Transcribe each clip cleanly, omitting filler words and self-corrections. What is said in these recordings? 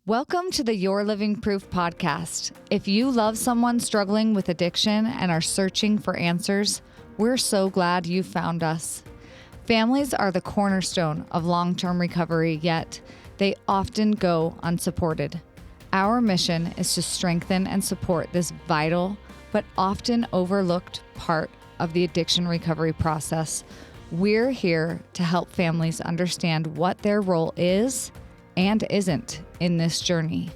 Welcome to the Your Living Proof podcast. If you love someone struggling with addiction and are searching for answers, we're so glad you found us. Families are the cornerstone of long-term recovery, yet they often go unsupported. Our mission is to strengthen and support this vital but often overlooked part of the addiction recovery process. We're here to help families understand what their role is and isn't in this journey.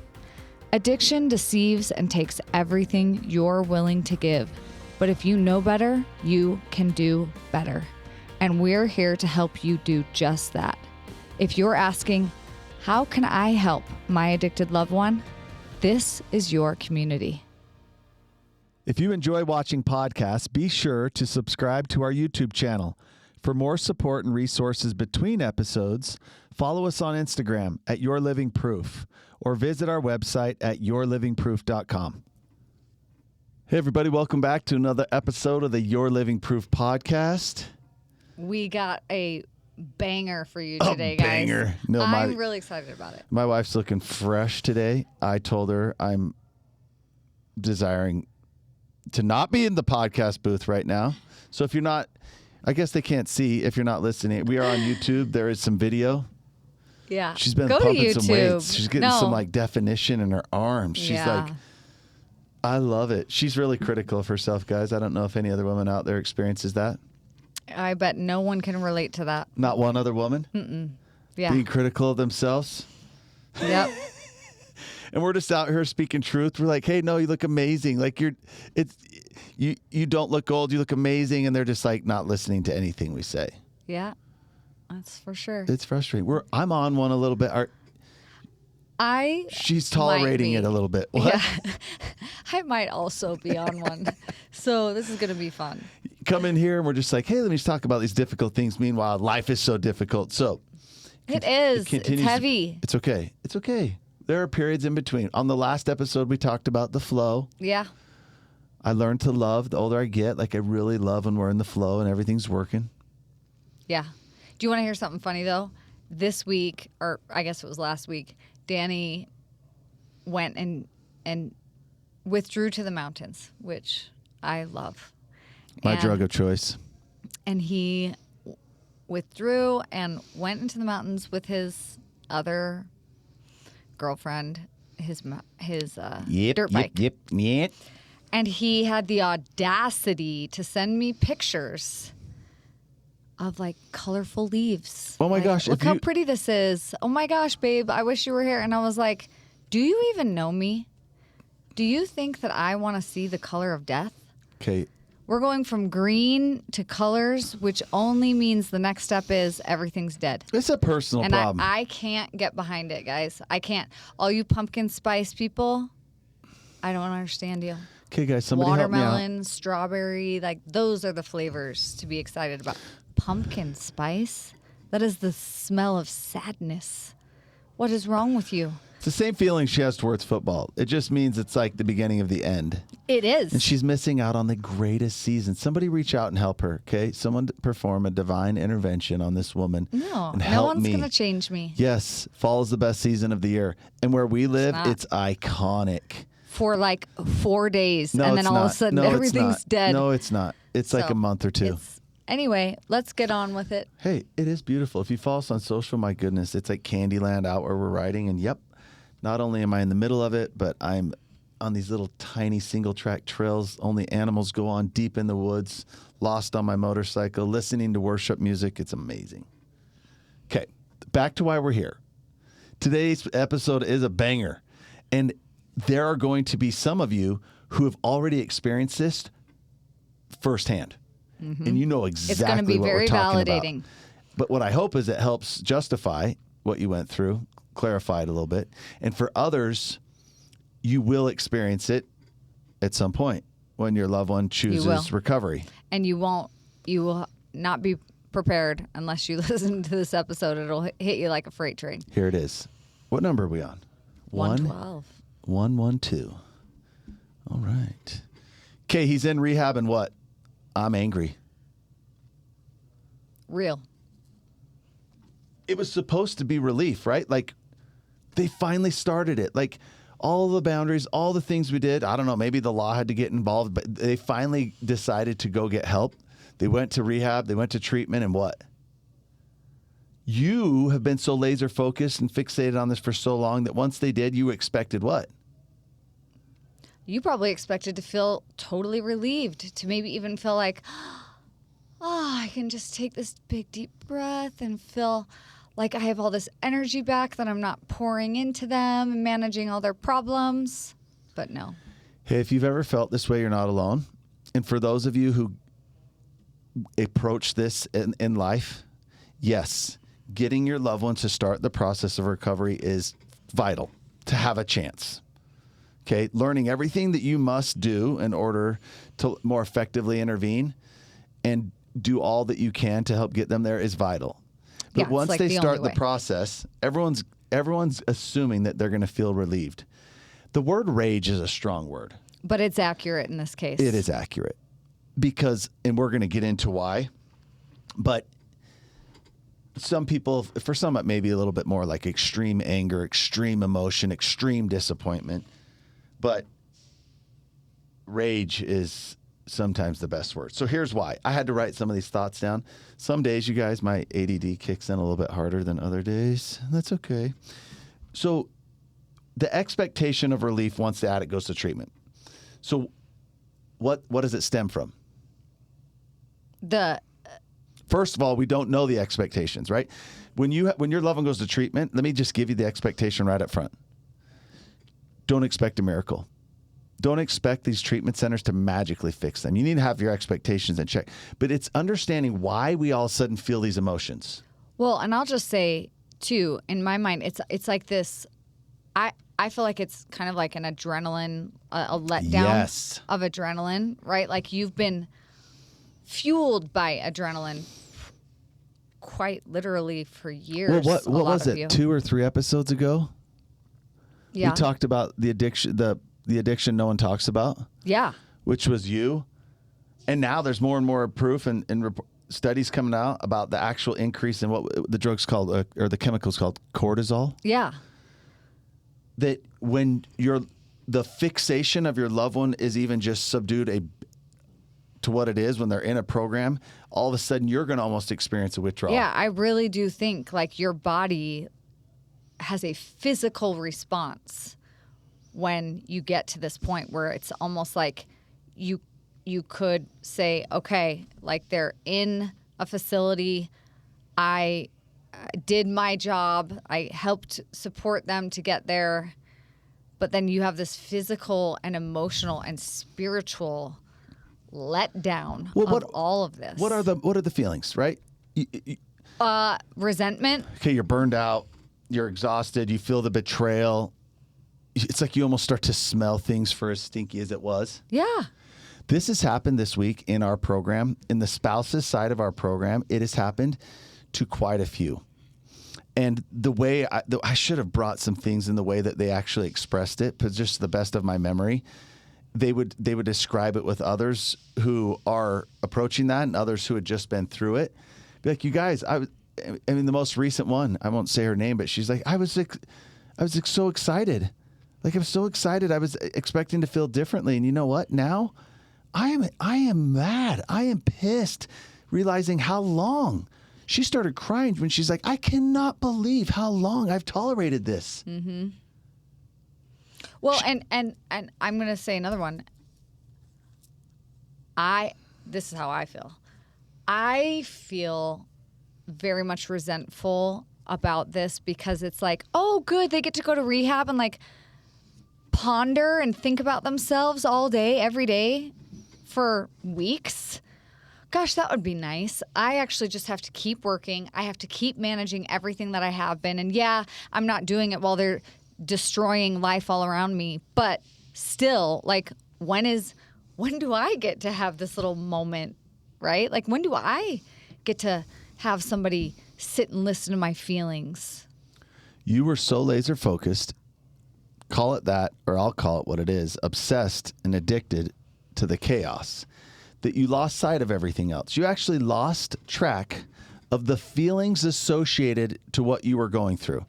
Addiction deceives and takes everything you're willing to give. But if you know better, you can do better. And we're here to help you do just that. If you're asking, how can I help my addicted loved one? This is your community. If you enjoy watching podcasts, be sure to subscribe to our YouTube channel. For more support and resources between episodes, follow us on Instagram at Your Living Proof or visit our website at yourlivingproof.com. Hey, everybody. Welcome back to another episode of the Your Living Proof podcast. We got a banger for you today, guys. Banger. No, I'm really excited about it. My wife's looking fresh today. I told her I'm desiring to not be in the podcast booth right now. So if you're not, I guess they can't see if you're not listening. We are on YouTube. There is some video. Yeah. She's been Go to pumping some YouTube. weights. She's getting some like definition in her arms. She's like, I love it. She's really critical of herself, guys. I don't know if any other woman out there experiences that. I bet no one can relate to that. Not one other woman? Mm-mm. Yeah. Being critical of themselves. Yep. And we're just out here speaking truth. We're like, hey, no, you look amazing. Like you don't look old. You look amazing. And they're just like not listening to anything we say. Yeah, that's for sure. It's frustrating. I'm on one a little bit. She's tolerating it a little bit. What? Yeah. I might also be on one. So this is going to be fun. Come in here and we're just like, hey, let me just talk about these difficult things. Meanwhile, life is so difficult. So it is. It's heavy. It's okay. It's okay. There are periods in between. On the last episode, we talked about the flow. Yeah. I learned to love the older I get. Like I really love when we're in the flow and everything's working. Yeah. Do you want to hear something funny, though? This week, or I guess it was last week, Danny went and withdrew to the mountains, which I love. My drug of choice. And he withdrew and went into the mountains with his other girlfriend, his dirt bike. Yep. And he had the audacity to send me pictures of like colorful leaves. Oh my gosh. Look how pretty this is. Oh my gosh, babe, I wish you were here. And I was like, do you even know me? Do you think that I want to see the color of death? Okay. We're going from green to colors, which only means the next step is everything's dead. It's a personal problem. And I can't get behind it, guys. I can't. All you pumpkin spice people, I don't understand you. Okay, guys, somebody help me out. Watermelon, strawberry, like those are the flavors to be excited about. Pumpkin spice? That is the smell of sadness. What is wrong with you? It's the same feeling she has towards football. It just means it's like the beginning of the end. It is. And she's missing out on the greatest season. Somebody reach out and help her, okay? Someone perform a divine intervention on this woman. No one's going to change me. Yes, fall is the best season of the year. And where we live, it's iconic. For like 4 days, and then all of a sudden everything's dead. No, it's not. It's like a month or two. Anyway, let's get on with it. Hey, it is beautiful. If you follow us on social, my goodness, it's like Candyland out where we're riding. And yep, not only am I in the middle of it, but I'm on these little tiny single track trails only animals go on, deep in the woods, lost on my motorcycle, listening to worship music. It's amazing. Okay, back to why we're here. Today's episode is a banger. And there are going to be some of you who have already experienced this firsthand. Mm-hmm. And you know exactly what we're talking about. It's going to be very validating. But what I hope is it helps justify what you went through, clarify it a little bit. And for others, you will experience it at some point when your loved one chooses recovery. And you will not be prepared unless you listen to this episode. It'll hit you like a freight train. Here it is. What number are we on? 112. 112. All right. Okay, he's in rehab and what? I'm angry. Real. It was supposed to be relief, right? Like They finally started it. Like all the boundaries, all the things we did. I don't know, maybe the law had to get involved, but they finally decided to go get help. They went to rehab, they went to treatment, and what? You have been so laser focused and fixated on this for so long that once they did, you expected what? You probably expected to feel totally relieved, to maybe even feel like, oh, I can just take this big deep breath and feel like I have all this energy back that I'm not pouring into them and managing all their problems. But no. Hey, if you've ever felt this way, you're not alone. And for those of you who approach this in life, yes, getting your loved ones to start the process of recovery is vital to have a chance. Okay, learning everything that you must do in order to more effectively intervene and do all that you can to help get them there is vital. But once like they start the process, everyone's assuming that they're going to feel relieved. The word rage is a strong word. But it's accurate in this case. It is accurate because, and we're going to get into why, but some people, for some, it may be a little bit more like extreme anger, extreme emotion, extreme disappointment. But rage is sometimes the best word. So here's why. I had to write some of these thoughts down. Some days, you guys, my ADD kicks in a little bit harder than other days. That's okay. So the expectation of relief once the addict goes to treatment. So what does it stem from? First of all, we don't know the expectations, right? When your loved one goes to treatment, let me just give you the expectation right up front. Don't expect a miracle. Don't expect these treatment centers to magically fix them. You need to have your expectations in check. But it's understanding why we all of a sudden feel these emotions. Well, and I'll just say, too, in my mind, it's like this. I feel like it's kind of like an adrenaline, a letdown of adrenaline, right? Like you've been fueled by adrenaline quite literally for years. Well, what was it, 2 or 3 episodes ago? Yeah. We talked about the addiction, the addiction no one talks about. Yeah. Which was you. And now there's more and more proof and studies coming out about the actual increase in what the drug's called, or the chemicals called cortisol. Yeah. That when the fixation of your loved one is even just subdued to what it is when they're in a program, all of a sudden you're going to almost experience a withdrawal. Yeah, I really do think like your body has a physical response when you get to this point where it's almost like you could say, okay, like they're in a facility, I did my job, I helped support them to get there, but then you have this physical and emotional and spiritual letdown of all of this. What are the feelings, right? Resentment. Okay, you're burned out, you're exhausted, you feel the betrayal. It's like you almost start to smell things for as stinky as it was. Yeah. This has happened this week in our program. In the spouses side of our program, it has happened to quite a few. And the way I should have brought some things in the way that they actually expressed it, but just to the best of my memory, they would describe it with others who are approaching that and others who had just been through it. Be like, you guys, I mean, the most recent one, I won't say her name, but she's like, I was so excited. Like, I'm so excited. I was expecting to feel differently. And you know what? Now I am mad. I am pissed, realizing how long. She started crying when she's like, I cannot believe how long I've tolerated this. Mm-hmm. Well, and I'm going to say another one. This is how I feel. I feel very much resentful about this because it's like, oh, good, they get to go to rehab and like ponder and think about themselves all day, every day for weeks. Gosh, that would be nice. I actually just have to keep working. I have to keep managing everything that I have been. And yeah, I'm not doing it while they're destroying life all around me. But still, like, when do I get to have this little moment, right? Like, when do I get to have somebody sit and listen to my feelings? You were so laser focused, call it that, or I'll call it what it is, obsessed and addicted to the chaos, that you lost sight of everything else. You actually lost track of the feelings associated to what you were going through.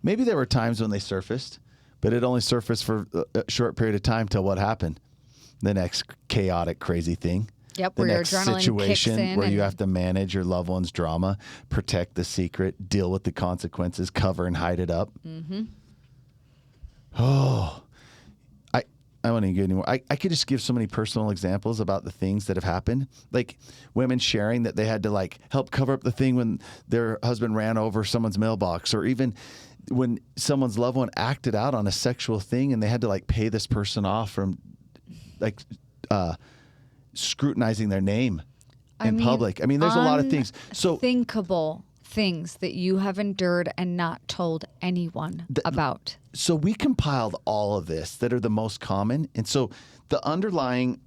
maybe there were times when they surfaced, but it only surfaced for a short period of time till what happened. The next chaotic, crazy thing. Yep, The where your next adrenaline situation kicks in where you and- have to manage your loved one's drama, protect the secret, deal with the consequences, cover and hide it up. Mm-hmm. Oh, I don't even get anymore. I could just give so many personal examples about the things that have happened. Like women sharing that they had to like help cover up the thing when their husband ran over someone's mailbox, or even when someone's loved one acted out on a sexual thing and they had to like pay this person off from like scrutinizing their name in public. I mean, there's a lot of things. So unthinkable things that you have endured and not told anyone about. So we compiled all of this that are the most common. And so the underlying,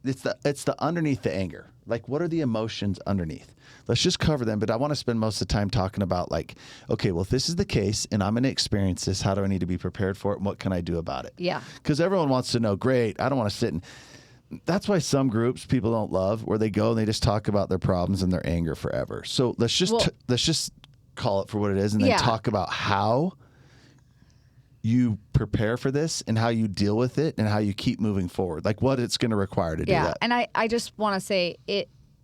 it's the underneath the anger. Like, what are the emotions underneath? Let's just cover them. But I want to spend most of the time talking about like, okay, well, if this is the case and I'm going to experience this, how do I need to be prepared for it? And what can I do about it? Yeah. Because everyone wants to know, great, I don't want to sit and that's why some groups people don't love, where they go and they just talk about their problems and their anger forever. So let's just call it for what it is, and then talk about how you prepare for this and how you deal with it and how you keep moving forward, like what it's going to require to do that. And I just want to say,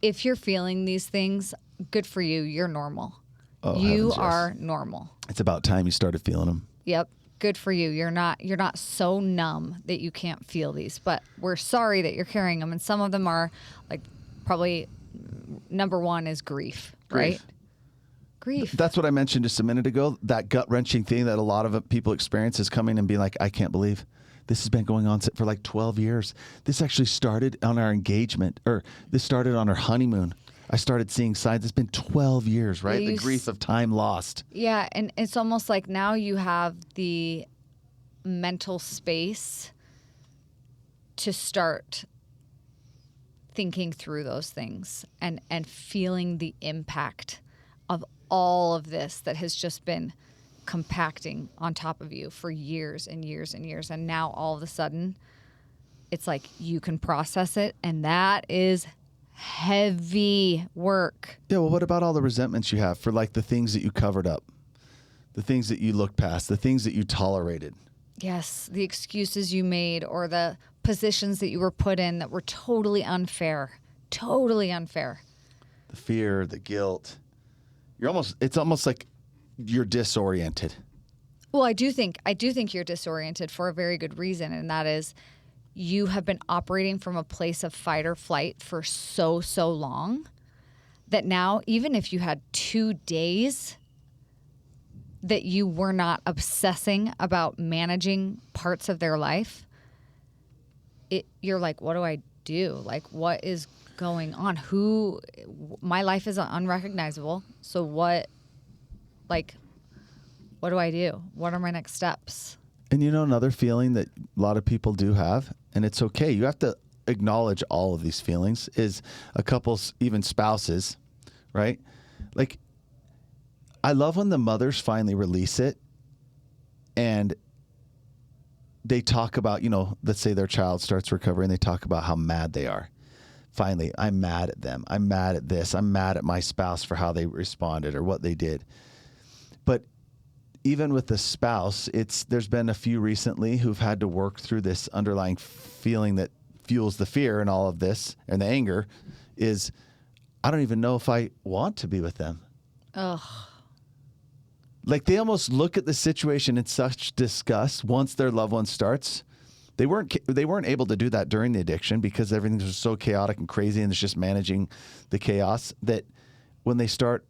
if you're feeling these things, good for you. You're normal. Oh, you heavens, yes. are normal. It's about time you started feeling them. Yep. Good for you. You're not so numb that you can't feel these, but we're sorry that you're carrying them. And some of them are like, probably number one is grief. Right? Grief. That's what I mentioned just a minute ago. That gut wrenching thing that a lot of people experience is coming and being like, I can't believe this has been going on for like 12 years. This actually started on our engagement, or this started on our honeymoon. I started seeing signs. It's been 12 years, right? Yeah, the grief of time lost. Yeah, and it's almost like now you have the mental space to start thinking through those things and feeling the impact of all of this that has just been compacting on top of you for years and years and years. And now all of a sudden, it's like you can process it, and that is heavy work. Yeah, well, what about all the resentments you have for like the things that you covered up, the things that you looked past, the things that you tolerated? Yes, the excuses you made or the positions that you were put in that were totally unfair. Totally unfair. The fear, the guilt. It's almost like you're disoriented. Well, I do think you're disoriented for a very good reason, and that is you have been operating from a place of fight or flight for so long that now, even if you had 2 days that you were not obsessing about managing parts of their life, you're like, what do I do? Like, what is going on? My life is unrecognizable. So what do I do? What are my next steps? And you know, another feeling that a lot of people do have, and it's okay, you have to acknowledge all of these feelings, is a couple's, even spouses, right? Like, I love when the mothers finally release it and they talk about, let's say their child starts recovering, they talk about how mad they are. Finally, I'm mad at them. I'm mad at this. I'm mad at my spouse for how they responded or what they did. But even with the spouse, there's been a few recently who've had to work through this underlying feeling that fuels the fear and all of this, and the anger is, I don't even know if I want to be with them. Ugh. Like, they almost look at the situation in such disgust once their loved one starts. They weren't able to do that during the addiction because everything was so chaotic and crazy, and it's just managing the chaos, that when they start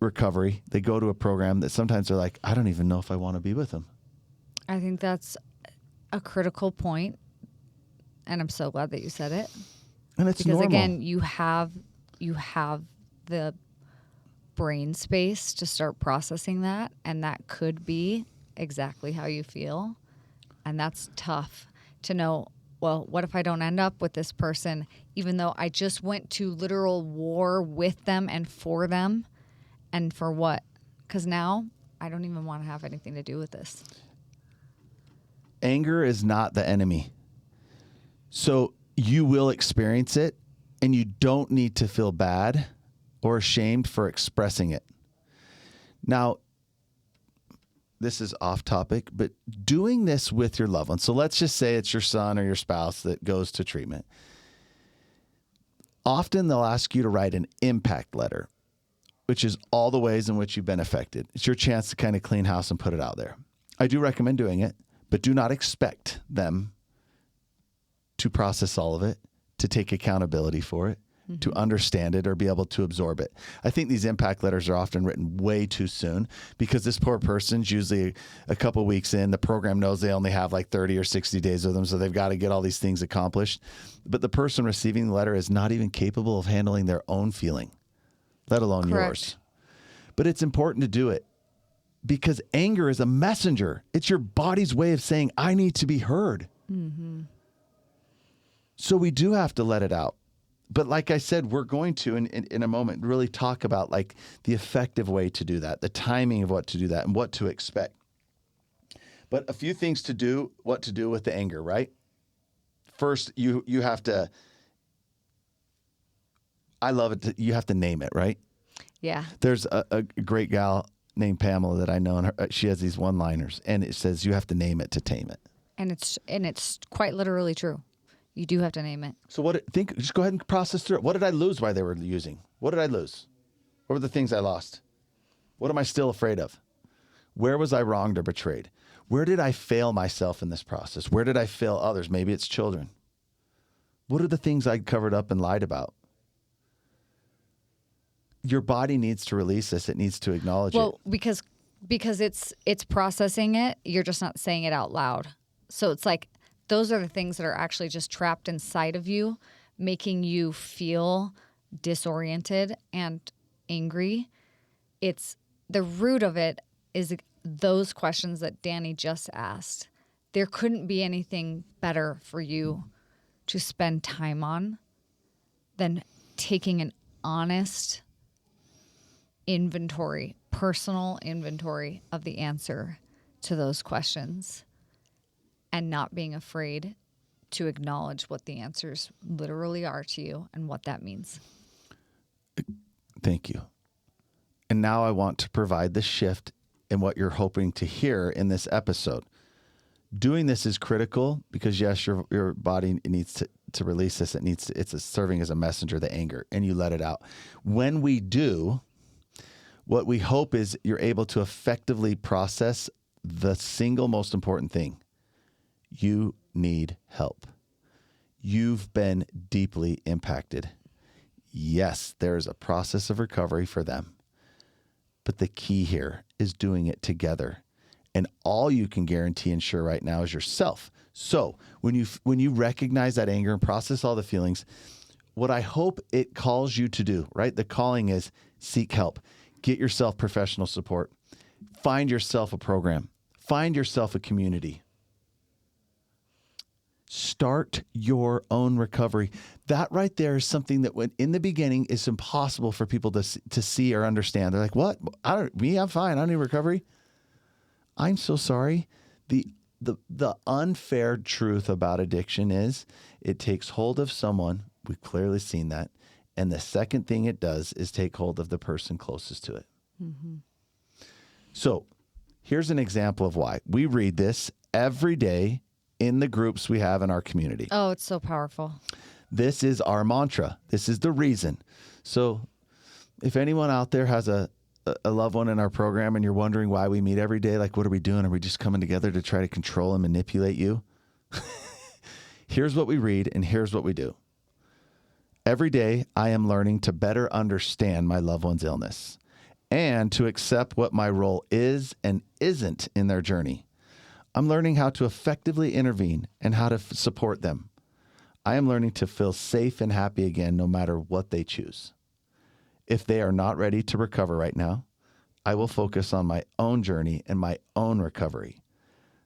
recovery, they go to a program that sometimes they're like, I don't even know if I want to be with them. I think that's a critical point, and I'm so glad that you said it. And it's because normal. Again, you have the brain space to start processing that, and that could be exactly how you feel. And that's tough to know, well, what if I don't end up with this person, even though I just went to literal war with them and for them? And for what? Because now I don't even want to have anything to do with this. Anger is not the enemy. So you will experience it, and you don't need to feel bad or ashamed for expressing it. Now, this is off topic, but doing this with your loved one. So let's just say it's your son or your spouse that goes to treatment. Often they'll ask you to write an impact letter, which is all the ways in which you've been affected. It's your chance to kind of clean house and put it out there. I do recommend doing it, but do not expect them to process all of it, to take accountability for it, to understand it or be able to absorb it. I think these impact letters are often written way too soon because this poor person's usually a couple weeks in. The program knows they only have like 30 or 60 days with them, so they've got to get all these things accomplished. But the person receiving the letter is not even capable of handling their own feeling, let alone yours. But it's important to do it because anger is a messenger. It's your body's way of saying, I need to be heard. So we do have to let it out. But like I said, we're going to, in a moment, really talk about like the effective way to do that, the timing of what to do that, and what to expect. But a few things to do, what to do with the anger, right? First, you have to, I love it, you have to name it, right? Yeah. There's a great gal named Pamela that I know, and she has these one-liners, and it says you have to name it to tame it. And it's quite literally true. You do have to name it. So just go ahead and process through it. What did I lose while they were using? What did I lose? What were the things I lost? What am I still afraid of? Where was I wronged or betrayed? Where did I fail myself in this process? Where did I fail others? Maybe it's children. What are the things I covered up and lied about? Your body needs to release this. It needs to acknowledge it. Well, because it's processing it, you're just not saying it out loud. So it's like those are the things that are actually just trapped inside of you, making you feel disoriented and angry. It's the root of it is those questions that Danny just asked. There couldn't be anything better for you to spend time on than taking an honest inventory, personal inventory of the answer to those questions. And not being afraid to acknowledge what the answers literally are to you and what that means. Thank you. And now I want to provide the shift in what you're hoping to hear in this episode. Doing this is critical because, yes, your body needs to release this. It's serving as a messenger, the anger, and you let it out. When we do, what we hope is you're able to effectively process the single most important thing. You need help. You've been deeply impacted. Yes, there's a process of recovery for them. But the key here is doing it together. And all you can guarantee and ensure right now is yourself. So when you recognize that anger and process all the feelings, what I hope it calls you to do, right? The calling is seek help. Get yourself professional support. Find yourself a program. Find yourself a community. Start your own recovery. That right there is something that when in the beginning is impossible for people to see or understand. They're like, what? I'm fine. I don't need recovery. I'm so sorry. The unfair truth about addiction is it takes hold of someone. We've clearly seen that. And the second thing it does is take hold of the person closest to it. Mm-hmm. So here's an example of why. We read this every day in the groups we have in our community. Oh, it's so powerful. This is our mantra. This is the reason. So if anyone out there has a loved one in our program and you're wondering why we meet every day, like what are we doing? Are we just coming together to try to control and manipulate you? Here's what we read and here's what we do. Every day I am learning to better understand my loved one's illness and to accept what my role is and isn't in their journey. I'm learning how to effectively intervene and how to support them. I am learning to feel safe and happy again, no matter what they choose. If they are not ready to recover right now, I will focus on my own journey and my own recovery.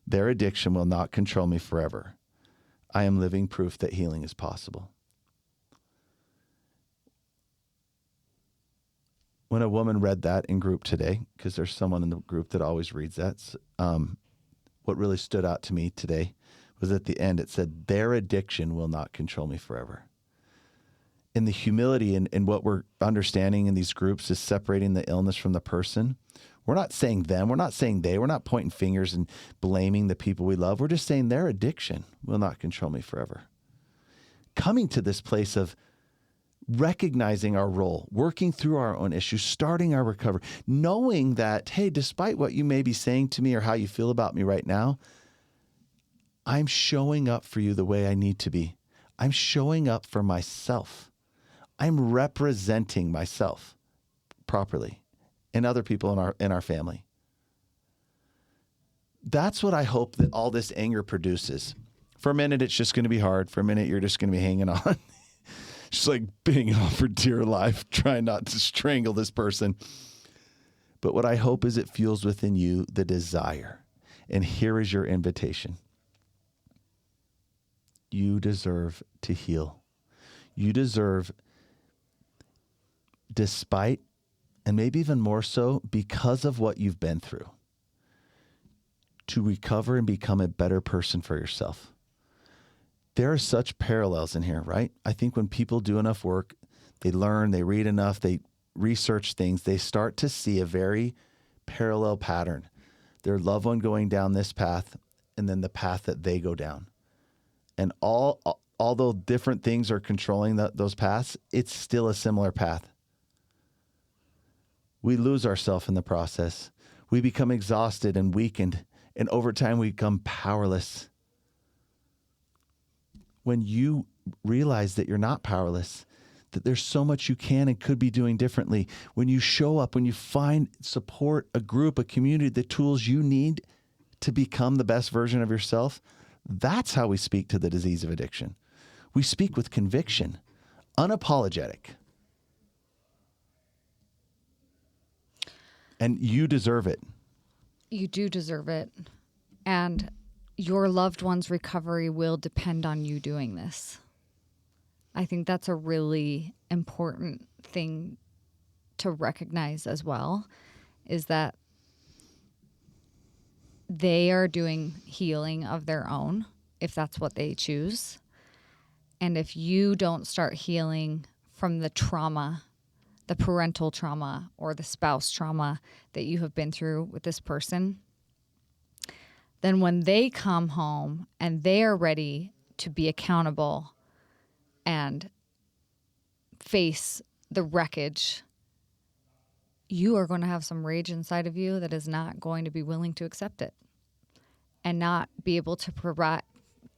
Their addiction will not control me forever. I am living proof that healing is possible. When a woman read that in group today, because there's someone in the group that always reads that, what really stood out to me today was at the end, it said, their addiction will not control me forever. In the humility and what we're understanding in these groups is separating the illness from the person. We're not saying them. We're not saying they. We're not pointing fingers and blaming the people we love. We're just saying their addiction will not control me forever. Coming to this place of recognizing our role, working through our own issues, starting our recovery, knowing that, hey, despite what you may be saying to me or how you feel about me right now, I'm showing up for you the way I need to be. I'm showing up for myself. I'm representing myself properly and other people in our family. That's what I hope that all this anger produces. For a minute, it's just going to be hard. For a minute, you're just going to be hanging on. Just like being on for dear life, trying not to strangle this person. But what I hope is it fuels within you the desire. And here is your invitation. You deserve to heal. You deserve, despite, and maybe even more so, because of what you've been through, to recover and become a better person for yourself. There are such parallels in here, right? I think when people do enough work, they learn, they read enough, they research things, they start to see a very parallel pattern. Their loved one going down this path and then the path that they go down. And although different things are controlling those paths, it's still a similar path. We lose ourselves in the process. We become exhausted and weakened, and over time we become powerless. When you realize that you're not powerless, that there's so much you can and could be doing differently, when you show up, when you find support, a group, a community, the tools you need to become the best version of yourself, that's how we speak to the disease of addiction. We speak with conviction, unapologetic. And you deserve it. You do deserve it. And your loved one's recovery will depend on you doing this. I think that's a really important thing to recognize as well, is that they are doing healing of their own, if that's what they choose. And if you don't start healing from the trauma, the parental trauma or the spouse trauma that you have been through with this person, then when they come home and they are ready to be accountable and face the wreckage, you are going to have some rage inside of you that is not going to be willing to accept it and not be able to provide,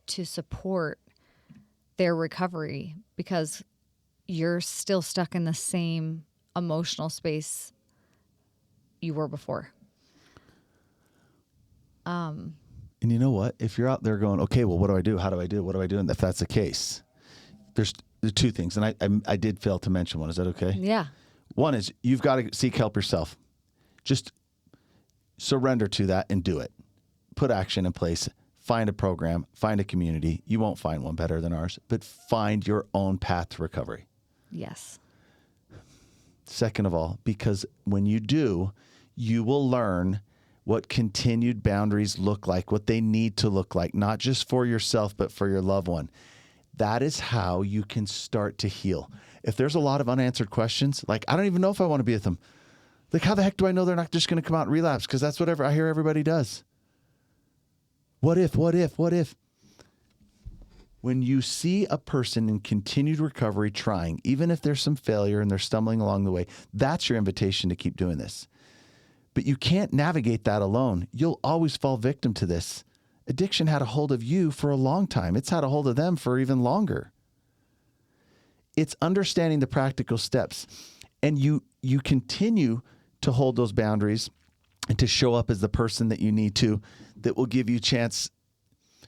to support their recovery, because you're still stuck in the same emotional space you were before. And you know what? If you're out there going, okay, well, what do I do? How do I do it? What do I do? And if that's the case, there's the two things. And I did fail to mention one. Is that okay? Yeah. One is you've got to seek help yourself. Just surrender to that and do it. Put action in place. Find a program. Find a community. You won't find one better than ours, but find your own path to recovery. Yes. Second of all, because when you do, you will learn what continued boundaries look like, what they need to look like, not just for yourself, but for your loved one. That is how you can start to heal. If there's a lot of unanswered questions, like, I don't even know if I want to be with them. Like, how the heck do I know they're not just going to come out and relapse? Because that's whatever I hear everybody does. What if? When you see a person in continued recovery trying, even if there's some failure and they're stumbling along the way, that's your invitation to keep doing this. But you can't navigate that alone. You'll always fall victim to this. Addiction had a hold of you for a long time. It's had a hold of them for even longer. It's understanding the practical steps. And you continue to hold those boundaries and to show up as the person that you need to, that will give you a chance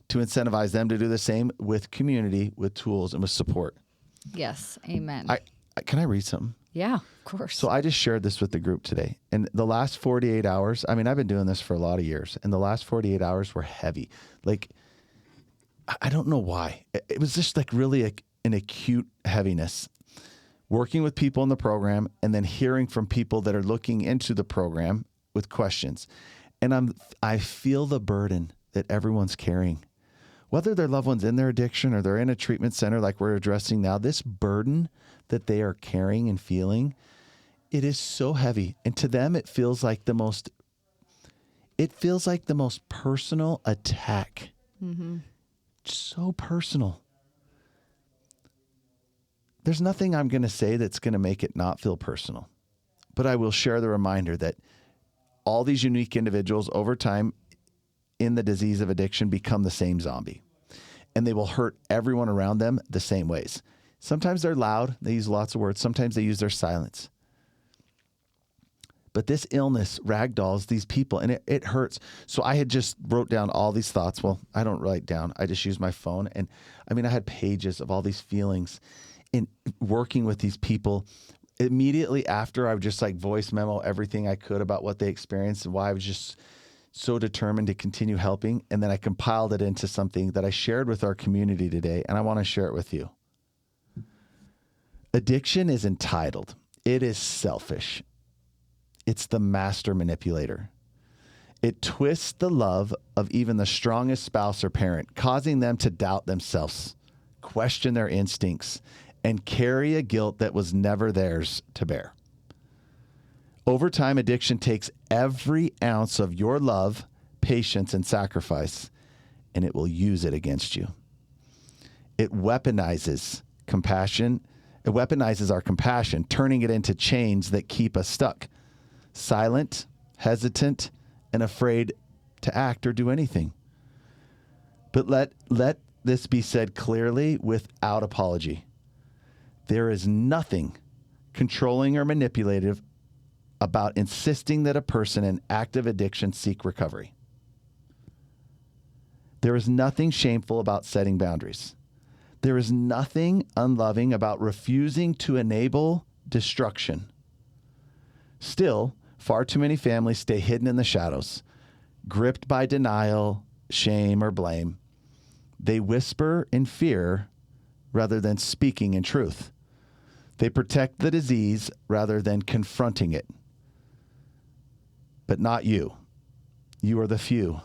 to incentivize them to do the same with community, with tools, and with support. Yes. Amen. Can I read something? Yeah, of course. So I just shared this with the group today. And the last 48 hours, I mean, I've been doing this for a lot of years, and the last 48 hours were heavy. Like, I don't know why. It was just like really an acute heaviness. Working with people in the program and then hearing from people that are looking into the program with questions. And I feel the burden that everyone's carrying. Whether their loved one's in their addiction or they're in a treatment center like we're addressing now, this burden that they are carrying and feeling It is so heavy. And to them, it feels like the most personal attack. Mm-hmm. So personal. There's nothing I'm going to say that's going to make it not feel personal. But I will share the reminder that all these unique individuals over time in the disease of addiction become the same zombie. And they will hurt everyone around them the same ways. Sometimes they're loud. They use lots of words. Sometimes they use their silence. But this illness ragdolls these people, and it hurts. So I had just wrote down all these thoughts. Well, I don't write down. I just use my phone. And I mean, I had pages of all these feelings in working with these people. Immediately after, I would just like voice memo everything I could about what they experienced and why I was just so determined to continue helping. And then I compiled it into something that I shared with our community today, and I want to share it with you. Addiction is entitled. It is selfish. It's the master manipulator. It twists the love of even the strongest spouse or parent, causing them to doubt themselves, question their instincts, and carry a guilt that was never theirs to bear. Over time, addiction takes every ounce of your love, patience, and sacrifice, and it will use it against you. It weaponizes compassion. It weaponizes our compassion, turning it into chains that keep us stuck, silent, hesitant, and afraid to act or do anything. But let this be said clearly without apology. There is nothing controlling or manipulative about insisting that a person in active addiction seek recovery. There is nothing shameful about setting boundaries. There is nothing unloving about refusing to enable destruction. Still, far too many families stay hidden in the shadows, gripped by denial, shame, or blame. They whisper in fear rather than speaking in truth. They protect the disease rather than confronting it. But not you. You are the few,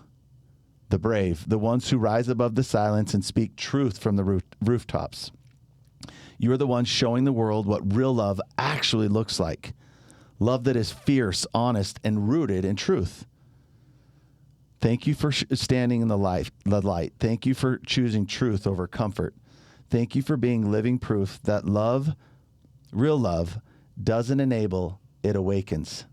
the brave, the ones who rise above the silence and speak truth from the rooftops. You are the ones showing the world what real love actually looks like. Love that is fierce, honest, and rooted in truth. Thank you for standing in the light. Thank you for choosing truth over comfort. Thank you for being living proof that love, real love, doesn't enable, it awakens.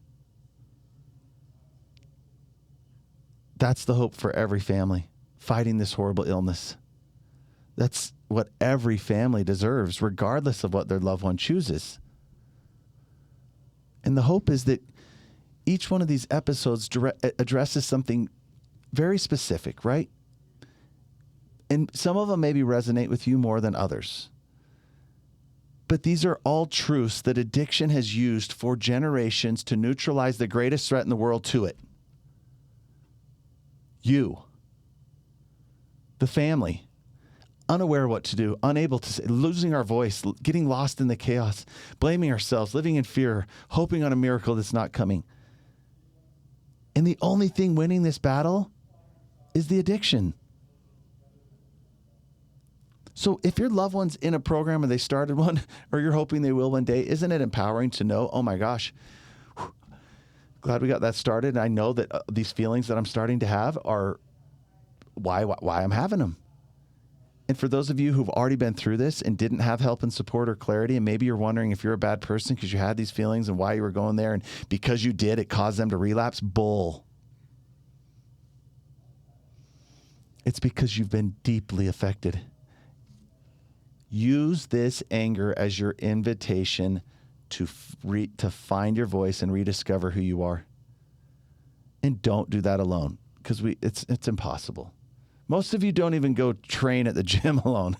That's the hope for every family fighting this horrible illness. That's what every family deserves, regardless of what their loved one chooses. And the hope is that each one of these episodes addresses something very specific, right? And some of them maybe resonate with you more than others. But these are all truths that addiction has used for generations to neutralize the greatest threat in the world to it. You, the family, unaware what to do, unable to say, losing our voice, getting lost in the chaos, blaming ourselves, living in fear, hoping on a miracle that's not coming. And the only thing winning this battle is the addiction. So if your loved one's in a program or they started one, or you're hoping they will one day, isn't it empowering to know, oh my gosh, glad we got that started. And I know that these feelings that I'm starting to have are why I'm having them. And for those of you who've already been through this and didn't have help and support or clarity, and maybe you're wondering if you're a bad person because you had these feelings and why you were going there, and because you did, it caused them to relapse, bull. It's because you've been deeply affected. Use this anger as your invitation to find your voice and rediscover who you are. And don't do that alone, because it's impossible. Most of you don't even go train at the gym alone.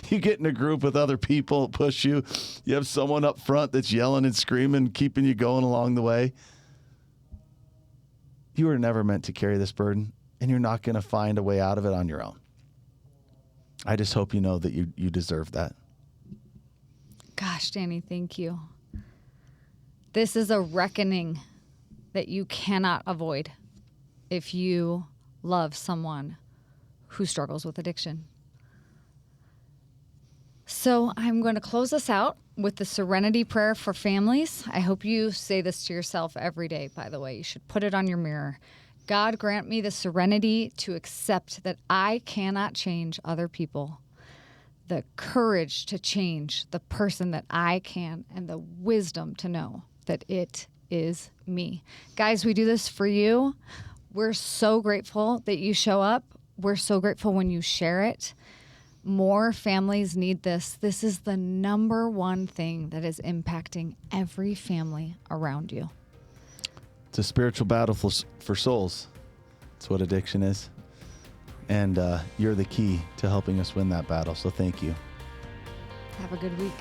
You get in a group with other people, push you. You have someone up front that's yelling and screaming, keeping you going along the way. You were never meant to carry this burden, and you're not going to find a way out of it on your own. I just hope you know that you deserve that. Gosh, Danny, thank you. This is a reckoning that you cannot avoid if you love someone who struggles with addiction. So I'm going to close this out with the serenity prayer for families. I hope you say this to yourself every day, by the way. You should put it on your mirror. God, grant me the serenity to accept that I cannot change other people, the courage to change the person that I can, and the wisdom to know that it is me. Guys, we do this for you. We're so grateful that you show up. We're so grateful when you share it. More families need this. This is the number one thing that is impacting every family around you. It's a spiritual battle for souls. That's what addiction is. And you're the key to helping us win that battle. So thank you. Have a good week.